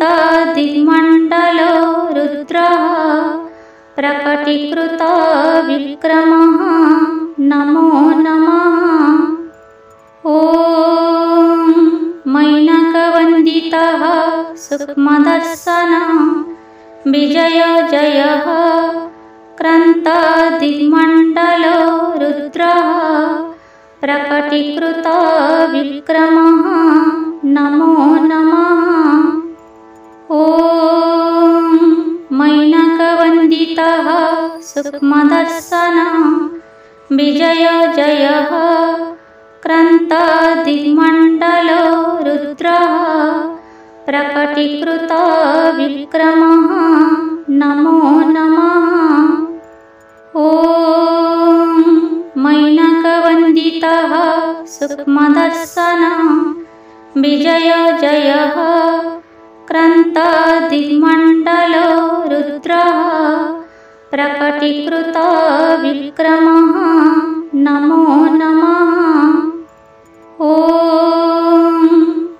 क्रन्तादिमण्डलो रुद्रः प्रकटीकृतो विक्रमः नमो नमः। ॐ मैनकवन्दितः सूक्ष्मदर्शनः विजयजयः क्रन्तादिमण्डलो रुद्रः प्रकटीकृतो विक्रमः नमो नमः। ॐ मैनकवन्दितः सूक्ष्मदर्शनः विजयजयः क्रन्तादिमण्डलो रुद्रः प्रकटीकृतो विक्रमः नमो नमः। ॐ मैनकवन्दितः सूक्ष्मदर्शनः विजयजयः क्रन्तादिमण्डलो रुद्रः प्रकटीकृतो विक्रमः नमो नमः। ॐ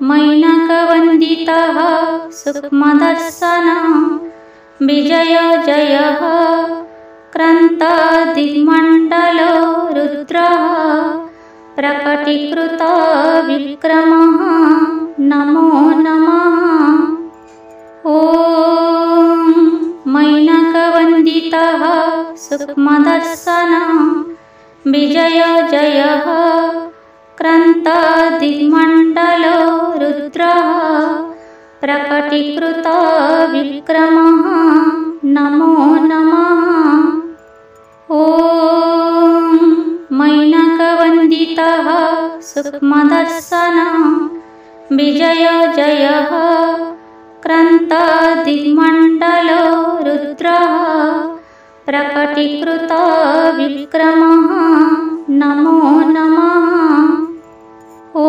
मैनकवन्दितः सूक्ष्मदर्शनः विजयजयः क्रन्तादिमण्डलो रुद्रः प्रकटीकृतो विक्रमः नमो नमः। ॐ मैनकवन्दितः सूक्ष्मदर्शनः विजयजयः क्रन्तादिमण्डलो रुद्रः प्रकटीकृतो विक्रमः नमो नमः। ॐ मैनकवन्दितः सूक्ष्मदर्शनः विजयजयः क्रन्तादिमण्डलो रुद्रः प्रकटीकृतो विक्रमः नमो नमः। ॐ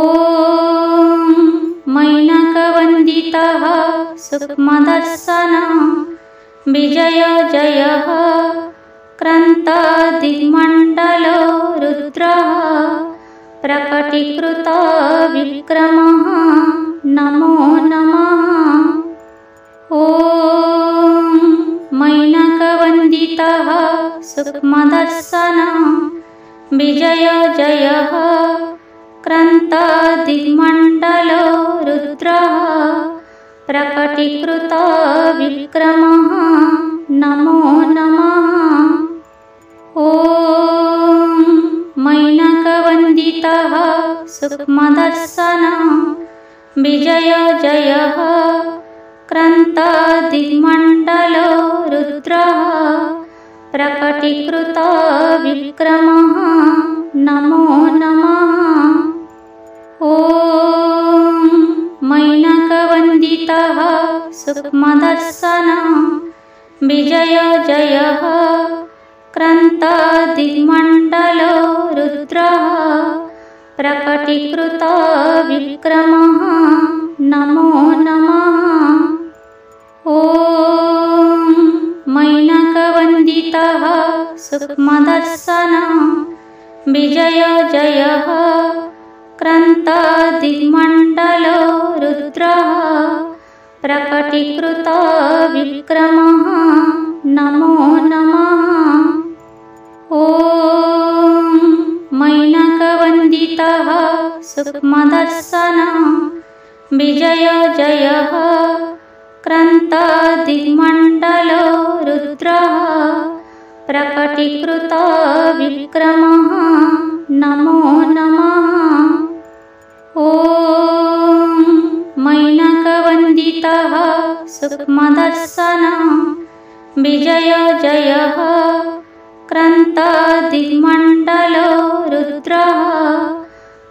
मैनकवन्दितः सूक्ष्मदर्शनः विजयजयः क्रन्तादिमण्डलो रुद्रः प्रकटीकृतो विक्रमः नमो नमः। ॐ मैनकवन्दितः सूक्ष्मदर्शनः विजयजयः क्रन्तादिमण्डलो रुद्रः प्रकटीकृतो विक्रमः नमो नमः। ॐ मैनकवन्दितः सूक्ष्मदर्शनः विजयजयः क्रन्तादिमण्डलो रुद्रः प्रकटीकृतो विक्रमः नमो नमः। ॐ मैनकवन्दितः सूक्ष्मदर्शनः विजयजयः क्रन्तादिमण्डलो रुद्रः प्रकटीकृतो विक्रमः नमो नमः। ॐ मैनकवन्दितः सूक्ष्मदर्शनः विजयजयः क्रन्तादिमण्डलो रुद्रः प्रकटीकृतो विक्रमः नमो नमः। ॐ मैनकवन्दितः सूक्ष्मदर्शनः विजयजयः क्रन्तादिमण्डलो रुद्रः प्रकटीकृतो विक्रमः नमो नमः। ॐ मैनकवन्दितः सूक्ष्मदर्शनः विजयजयः क्रन्तादिमण्डलो रुद्रः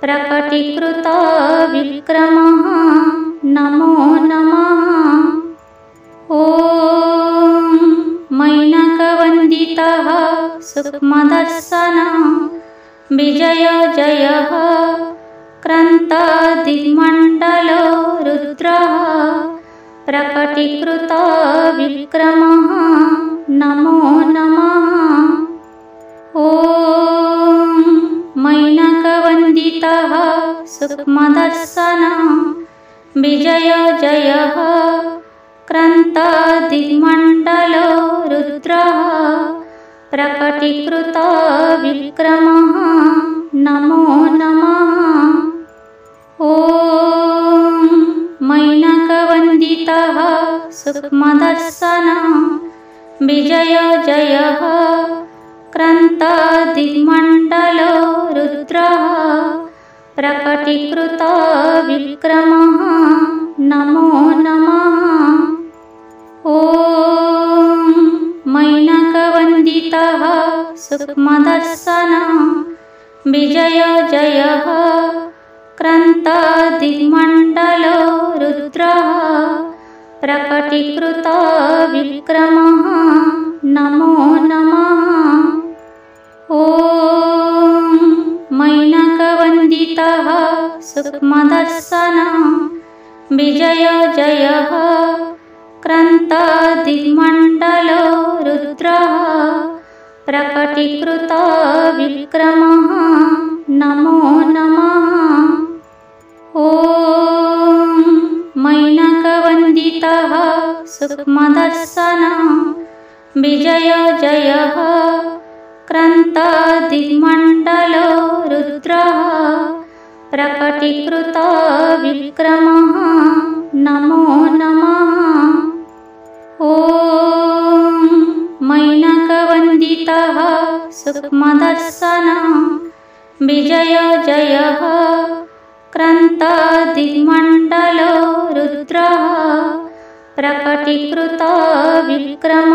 प्रकटीकृतो विक्रमः नमो नमः। ॐ मैनकवन्दितः सूक्ष्मदर्शनः विजयजयः क्रन्तादिमण्डलो रुद्रः प्रकटीकृतो विक्रमः नमो नमः। ॐ मैनकवन्दितः सूक्ष्मदर्शनः विजयजयः क्रन्तादिमण्डलो रुद्रः प्रकटीकृतो विक्रमः नमो नमः। ॐ मैनकवन्दितः सूक्ष्मदर्शनः विजयजयः क्रन्तादिमण्डलो रुद्रः प्रकटीकृतो विक्रमः नमो नमः। ॐ मैनकवन्दितः सूक्ष्मदर्शनः विजयजयः क्रन्तादिमण्डलो रुद्रः प्रकटीकृतो विक्रमः नमो नमः। ॐ मैनकवन्दितः सूक्ष्मदर्शनः विजयजयः क्रन्तादिमण्डलो रुद्रः प्रकटीकृतो विक्रमः नमो नमः। ॐ मैनकवन्दितः सूक्ष्मदर्शनः विजयजयः क्रन्तादिमण्डलो रुद्रः प्रकटीकृतो विक्रमः नमो नमः। ॐ मैनकवन्दितः सूक्ष्मदर्शनः विजयजयः क्रन्तादिमण्डलो रुद्रः प्रकटीकृतो विक्रमः